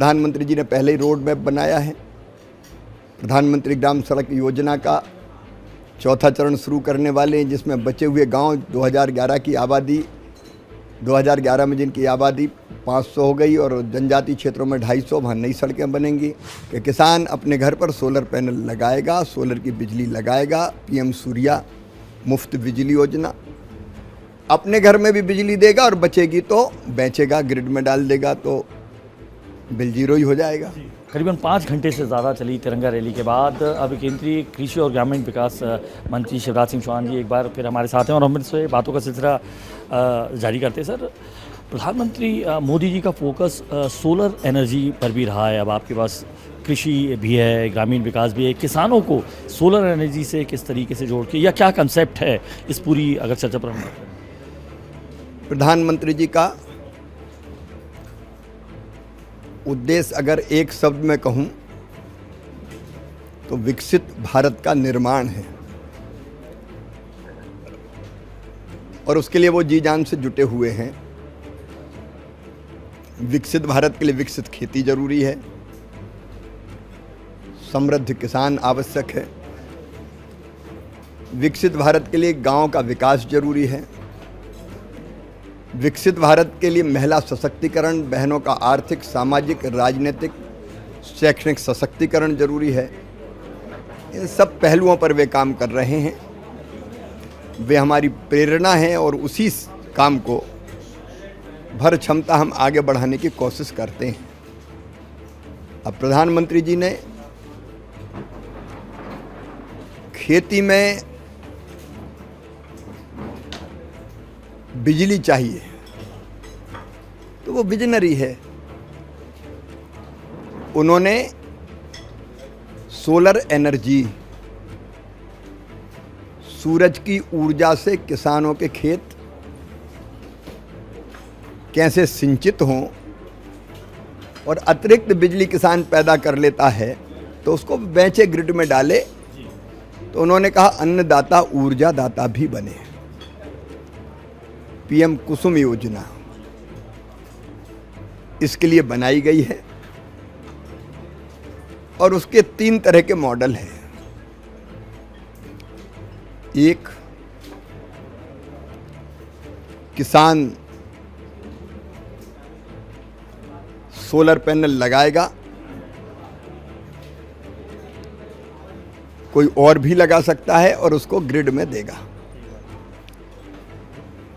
प्रधानमंत्री जी ने पहले ही रोड मैप बनाया है। प्रधानमंत्री ग्राम सड़क योजना का चौथा चरण शुरू करने वाले हैं, जिसमें बचे हुए गांव 2011 की आबादी 2011 में जिनकी आबादी 500 हो गई और जनजातीय क्षेत्रों में 250, वहाँ नई सड़कें बनेंगी कि किसान अपने घर पर सोलर पैनल लगाएगा, सोलर की बिजली लगाएगा। पीएम सूर्या मुफ्त बिजली योजना, अपने घर में भी बिजली देगा और बचेगी तो बेचेगा, ग्रिड में डाल देगा, तो बिल जीरो ही हो जाएगा। करीबन 5 घंटे से ज़्यादा चली तिरंगा रैली के बाद अब केंद्रीय कृषि और ग्रामीण विकास मंत्री शिवराज सिंह चौहान जी एक बार फिर हमारे साथ हैं और हम इनसे बातों का सिलसिला जारी करते हैं। सर, प्रधानमंत्री मोदी जी का फोकस सोलर एनर्जी पर भी रहा है। अब आपके पास कृषि भी है, ग्रामीण विकास भी है, किसानों को सोलर एनर्जी से किस तरीके से जोड़ के, या क्या कंसेप्ट है इस पूरी अगर चर्चा पर हम बात करें? प्रधानमंत्री जी का उद्देश्य अगर एक शब्द में कहूं तो विकसित भारत का निर्माण है और उसके लिए वो जी जान से जुटे हुए हैं। विकसित भारत के लिए विकसित खेती जरूरी है, समृद्ध किसान आवश्यक है, विकसित भारत के लिए गांव का विकास जरूरी है, विकसित भारत के लिए महिला सशक्तिकरण, बहनों का आर्थिक, सामाजिक, राजनीतिक, शैक्षणिक सशक्तिकरण जरूरी है। इन सब पहलुओं पर वे काम कर रहे हैं, वे हमारी प्रेरणा हैं और उसी काम को भर क्षमता हम आगे बढ़ाने की कोशिश करते हैं। अब प्रधानमंत्री जी ने खेती में बिजली चाहिए तो वो विजनरी है। उन्होंने सोलर एनर्जी, सूरज की ऊर्जा से किसानों के खेत कैसे सिंचित हों और अतिरिक्त बिजली किसान पैदा कर लेता है तो उसको बेचे, ग्रिड में डाले, तो उन्होंने कहा अन्नदाता ऊर्जा दाता भी बने। पीएम कुसुम योजना इसके लिए बनाई गई है और उसके 3 तरह के मॉडल हैं। एक, किसान सोलर पैनल लगाएगा, कोई और भी लगा सकता है और उसको ग्रिड में देगा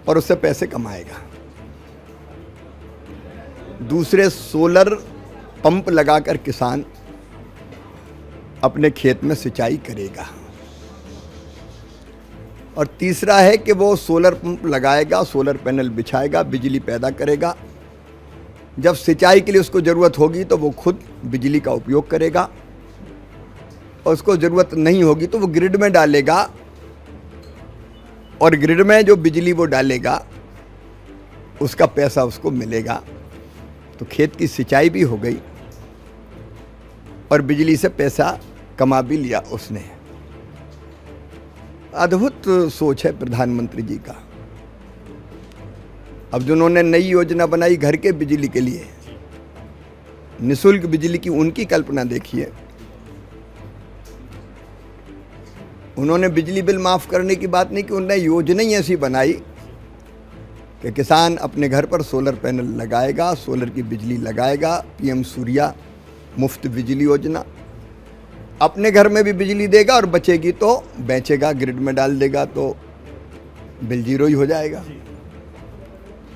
और उससे पैसे कमाएगा। दूसरे, सोलर पंप लगाकर किसान अपने खेत में सिंचाई करेगा। और तीसरा है कि वो सोलर पंप लगाएगा, सोलर पैनल बिछाएगा, बिजली पैदा करेगा। जब सिंचाई के लिए उसको ज़रूरत होगी तो वो खुद बिजली का उपयोग करेगा और उसको ज़रूरत नहीं होगी तो वो ग्रिड में डालेगा और ग्रिड में जो बिजली वो डालेगा उसका पैसा उसको मिलेगा। तो खेत की सिंचाई भी हो गई और बिजली से पैसा कमा भी लिया उसने। अद्भुत सोच है प्रधानमंत्री जी का। अब जो उन्होंने नई योजना बनाई घर के बिजली के लिए, निःशुल्क बिजली की, उनकी कल्पना देखिए। उन्होंने बिजली बिल माफ़ करने की बात नहीं की, उन्होंने योजना ही ऐसी बनाई कि किसान अपने घर पर सोलर पैनल लगाएगा, सोलर की बिजली लगाएगा। पीएम सूर्या मुफ्त बिजली योजना, अपने घर में भी बिजली देगा और बचेगी तो बेचेगा, ग्रिड में डाल देगा, तो बिल जीरो ही हो जाएगा।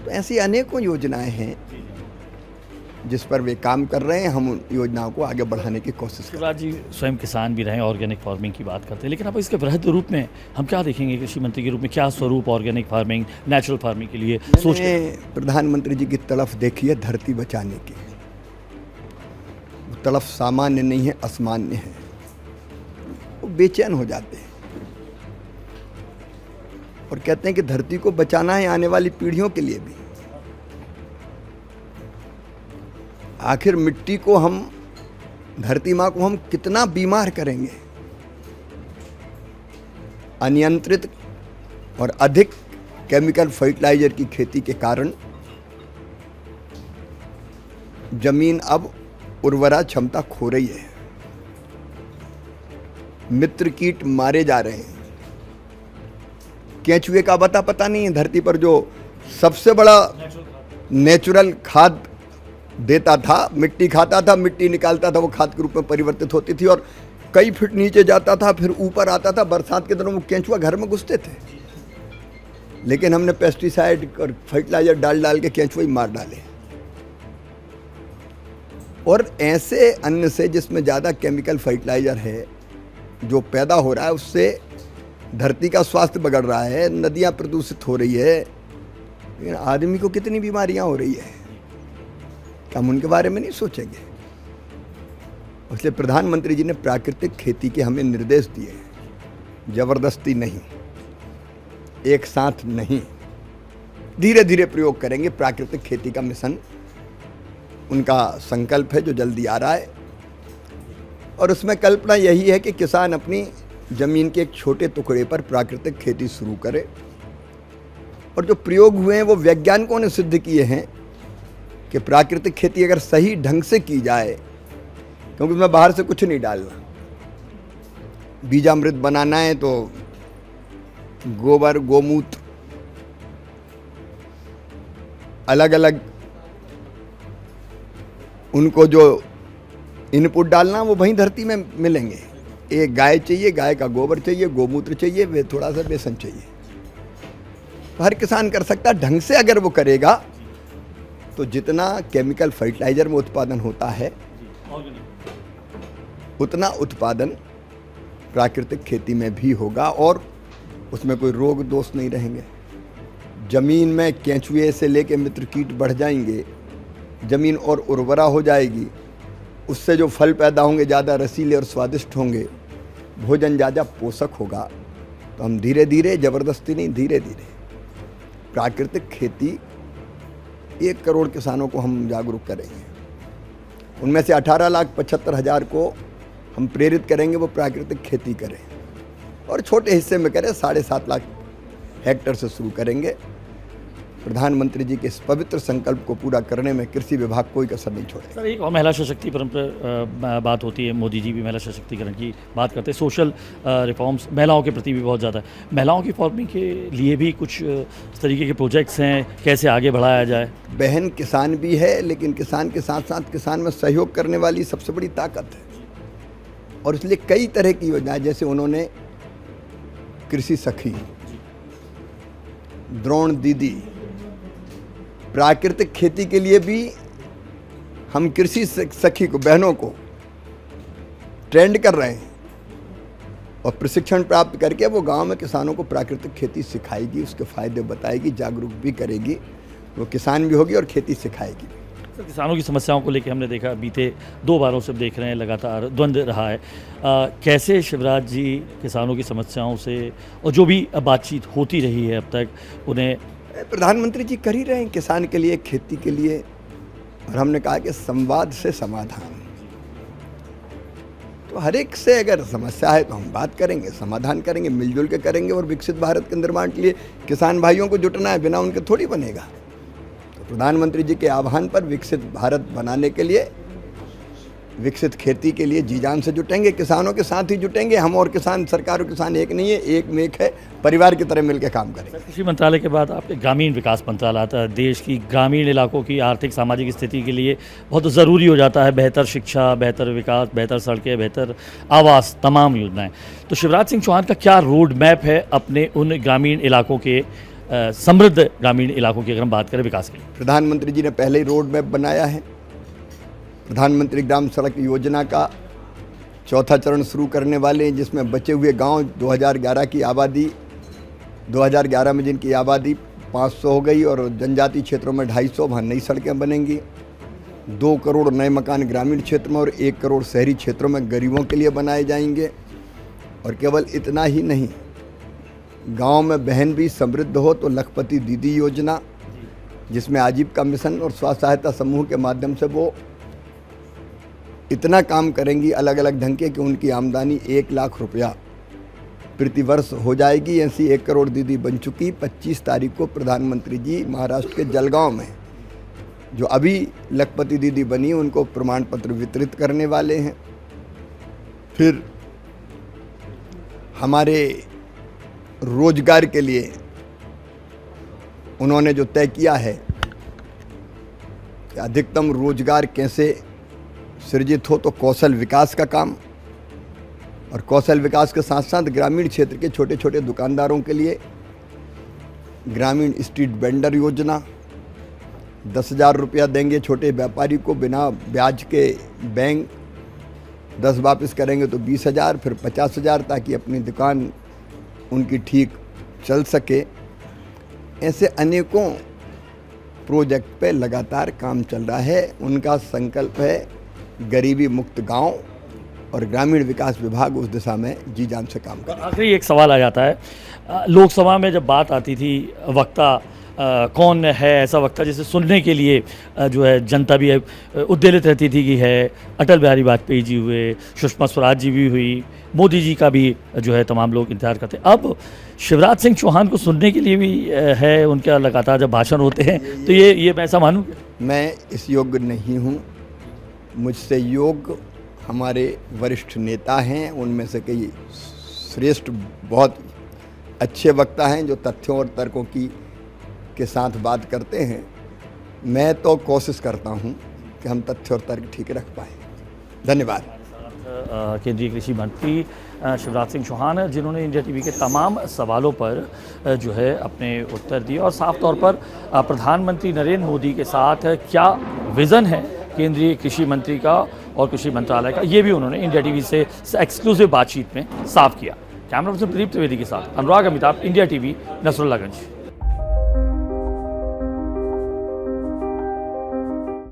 तो ऐसी अनेकों योजनाएं हैं जिस पर वे काम कर रहे हैं। हम उन योजनाओं को आगे बढ़ाने की कोशिश कर रहे हैं। शिवराज जी स्वयं किसान भी रहे, ऑर्गेनिक फार्मिंग की बात करते हैं, लेकिन अब इसके वृहद रूप में हम क्या देखेंगे कृषि मंत्री के रूप में? क्या स्वरूप ऑर्गेनिक फार्मिंग, नेचुरल फार्मिंग के लिए सोच? प्रधानमंत्री जी की तड़फ देखिए धरती बचाने की। वो तड़फ सामान्य नहीं है, असामान्य है। वो बेचैन हो जाते हैं और कहते हैं कि धरती को बचाना है आने वाली पीढ़ियों के लिए भी। आखिर मिट्टी को हम, धरती माँ को हम कितना बीमार करेंगे? अनियंत्रित और अधिक केमिकल फर्टिलाइजर की खेती के कारण जमीन अब उर्वरा क्षमता खो रही है, मित्र कीट मारे जा रहे हैं। केंचुए का पता नहीं है, धरती पर जो सबसे बड़ा नेचुरल खाद देता था, मिट्टी खाता था, मिट्टी निकालता था, वो खाद के रूप में परिवर्तित होती थी और कई फीट नीचे जाता था, फिर ऊपर आता था। बरसात के दिनों में केंचुआ घर में घुसते थे, लेकिन हमने पेस्टिसाइड और फर्टिलाइजर डाल डाल के केंचुआ ही मार डाले। और ऐसे अन्न से जिसमें ज़्यादा केमिकल फर्टिलाइजर है जो पैदा हो रहा है, उससे धरती का स्वास्थ्य बिगड़ रहा है, नदियाँ प्रदूषित हो रही है, लेकिन आदमी को कितनी बीमारियाँ हो रही है, क्या हम उनके बारे में नहीं सोचेंगे? इसलिए प्रधानमंत्री जी ने प्राकृतिक खेती के हमें निर्देश दिए, जबरदस्ती नहीं, एक साथ नहीं, धीरे धीरे प्रयोग करेंगे। प्राकृतिक खेती का मिशन उनका संकल्प है जो जल्दी आ रहा है, और उसमें कल्पना यही है कि किसान अपनी ज़मीन के एक छोटे टुकड़े पर प्राकृतिक खेती शुरू करे। और जो प्रयोग हुए हैं वो वैज्ञानिकों ने सिद्ध किए हैं कि प्राकृतिक खेती अगर सही ढंग से की जाए, क्योंकि उसमें बाहर से कुछ नहीं डालना, बीजामृत बनाना है तो गोबर, गोमूत्र, अलग अलग उनको जो इनपुट डालना वो वहीं धरती में मिलेंगे। एक गाय चाहिए, गाय का गोबर चाहिए, गोमूत्र चाहिए, वे थोड़ा सा बेसन चाहिए, तो हर किसान कर सकता है। ढंग से अगर वो करेगा तो जितना केमिकल फर्टिलाइजर में उत्पादन होता है उतना उत्पादन प्राकृतिक खेती में भी होगा, और उसमें कोई रोग दोष नहीं रहेंगे। जमीन में केंचुए से लेके मित्र कीट बढ़ जाएंगे, जमीन और उर्वरा हो जाएगी, उससे जो फल पैदा होंगे ज़्यादा रसीले और स्वादिष्ट होंगे, भोजन ज़्यादा पोषक होगा। तो हम धीरे धीरे, ज़बरदस्ती नहीं, धीरे धीरे प्राकृतिक खेती 1 करोड़ किसानों को हम जागरूक करेंगे। उनमें से 18,75,000 को हम प्रेरित करेंगे वो प्राकृतिक खेती करें, और छोटे हिस्से में करें। 7.5 लाख हेक्टेयर से शुरू करेंगे। प्रधानमंत्री जी के इस पवित्र संकल्प को पूरा करने में कृषि विभाग कोई कसर नहीं छोड़ेगा। सर, एक और महिला सशक्तिकरण पर बात होती है, मोदी जी भी महिला सशक्तिकरण की बात करते हैं, सोशल रिफॉर्म्स महिलाओं के प्रति भी बहुत ज़्यादा है। महिलाओं की फॉर्मिंग के लिए भी कुछ इस तरीके के प्रोजेक्ट्स हैं, कैसे आगे बढ़ाया जाए? बहन किसान भी है, लेकिन किसान के साथ साथ किसान में सहयोग करने वाली सबसे बड़ी ताकत है, और इसलिए कई तरह की योजनाएं, जैसे उन्होंने कृषि सखी, द्रोण दीदी, प्राकृतिक खेती के लिए भी हम कृषि सखी को, बहनों को ट्रेंड कर रहे हैं, और प्रशिक्षण प्राप्त करके वो गांव में किसानों को प्राकृतिक खेती सिखाएगी, उसके फ़ायदे बताएगी, जागरूक भी करेगी, वो किसान भी होगी और खेती सिखाएगी। सर, किसानों की समस्याओं को लेकर हमने देखा बीते 2 बारों से देख रहे हैं, लगातार द्वंद्व रहा है। कैसे शिवराज जी किसानों की समस्याओं से, और जो भी बातचीत होती रही है अब तक, उन्हें प्रधानमंत्री जी कर ही रहे हैं किसान के लिए, खेती के लिए, और हमने कहा कि संवाद से समाधान। तो हर एक से अगर समस्या है तो हम बात करेंगे, समाधान करेंगे, मिलजुल के करेंगे, और विकसित भारत के निर्माण के लिए किसान भाइयों को जुटना है, बिना उनके थोड़ी बनेगा। तो प्रधानमंत्री जी के आह्वान पर विकसित भारत बनाने के लिए, विकसित खेती के लिए जी जान से जुटेंगे, किसानों के साथ ही जुटेंगे हम, और किसान, सरकार और किसान एक नहीं है, एक में एक है, परिवार की तरह मिलकर काम करेंगे। कृषि मंत्रालय के बाद आपके ग्रामीण विकास मंत्रालय आता है। देश की ग्रामीण इलाकों की आर्थिक सामाजिक स्थिति के लिए बहुत ज़रूरी हो जाता है बेहतर शिक्षा, बेहतर विकास, बेहतर सड़कें, बेहतर आवास, तमाम योजनाएं। तो शिवराज सिंह चौहान का क्या रोड मैप है अपने उन ग्रामीण इलाकों के, समृद्ध ग्रामीण इलाकों की अगर हम बात करें विकास के लिए? प्रधानमंत्री जी ने पहले ही रोड मैप बनाया है। प्रधानमंत्री ग्राम सड़क योजना का 4था चरण शुरू करने वाले हैं, जिसमें बचे हुए गांव 2011 की आबादी, 2011 में जिनकी आबादी 500 हो गई, और जनजातीय क्षेत्रों में 250, वहाँ नई सड़कें बनेंगी। 2 करोड़ नए मकान ग्रामीण क्षेत्र में और 1 करोड़ शहरी क्षेत्रों में गरीबों के लिए बनाए जाएंगे। और केवल इतना ही नहीं, गांव में बहन भी समृद्ध हो तो लखपति दीदी योजना, जिसमें आजीविका मिशन और स्व सहायता समूह के माध्यम से वो इतना काम करेंगी अलग अलग ढंग के कि उनकी आमदनी 1 लाख रुपया प्रतिवर्ष हो जाएगी। ऐसी 1 करोड़ दीदी बन चुकी। 25 तारीख को प्रधानमंत्री जी महाराष्ट्र के जलगांव में जो अभी लखपति दीदी बनी उनको प्रमाण पत्र वितरित करने वाले हैं। फिर हमारे रोजगार के लिए उन्होंने जो तय किया है कि अधिकतम रोजगार कैसे सृजित हो, तो कौशल विकास का काम, और कौशल विकास के साथ साथ ग्रामीण क्षेत्र के छोटे छोटे दुकानदारों के लिए ग्रामीण स्ट्रीट वेंडर योजना, 10,000 रुपया देंगे छोटे व्यापारी को बिना ब्याज के, बैंक 10 वापस करेंगे तो 20,000, फिर 50,000, ताकि अपनी दुकान उनकी ठीक चल सके। ऐसे अनेकों प्रोजेक्ट पे लगातार काम चल रहा है। उनका संकल्प है गरीबी मुक्त गांव, और ग्रामीण विकास विभाग उस दिशा में जी जान से काम करे। आखिरी एक सवाल आ जाता है, लोकसभा में जब बात आती थी वक्ता कौन है ऐसा वक्ता जिसे सुनने के लिए जो है जनता भी उद्वेलित रहती थी कि है अटल बिहारी वाजपेयी जी हुए, सुषमा स्वराज जी भी हुई, मोदी जी का भी जो है तमाम लोग इंतजार करते हैं। अब शिवराज सिंह चौहान को सुनने के लिए भी है, उनका लगातार जब भाषण होते हैं तो ये मैं ऐसा मानूँ? मैं इस योग्य नहीं हूँ। मुझसे योग्य हमारे वरिष्ठ नेता हैं, उनमें से कई श्रेष्ठ बहुत अच्छे वक्ता हैं जो तथ्यों और तर्कों के साथ बात करते हैं। मैं तो कोशिश करता हूं कि हम तथ्य और तर्क ठीक रख पाएँ। धन्यवाद। केंद्रीय कृषि मंत्री शिवराज सिंह चौहान, जिन्होंने इंडिया टीवी के तमाम सवालों पर जो है अपने उत्तर दिए, और साफ तौर पर प्रधानमंत्री नरेंद्र मोदी के साथ क्या विज़न है केंद्रीय कृषि मंत्री का और कृषि मंत्रालय का, ये भी उन्होंने इंडिया टीवी से एक्सक्लूसिव बातचीत में साफ किया। कैमरा पर्सन प्रदीप त्रिवेदी के साथ अनुराग अमिताभ, इंडिया टीवी, नसरुल्लागंज।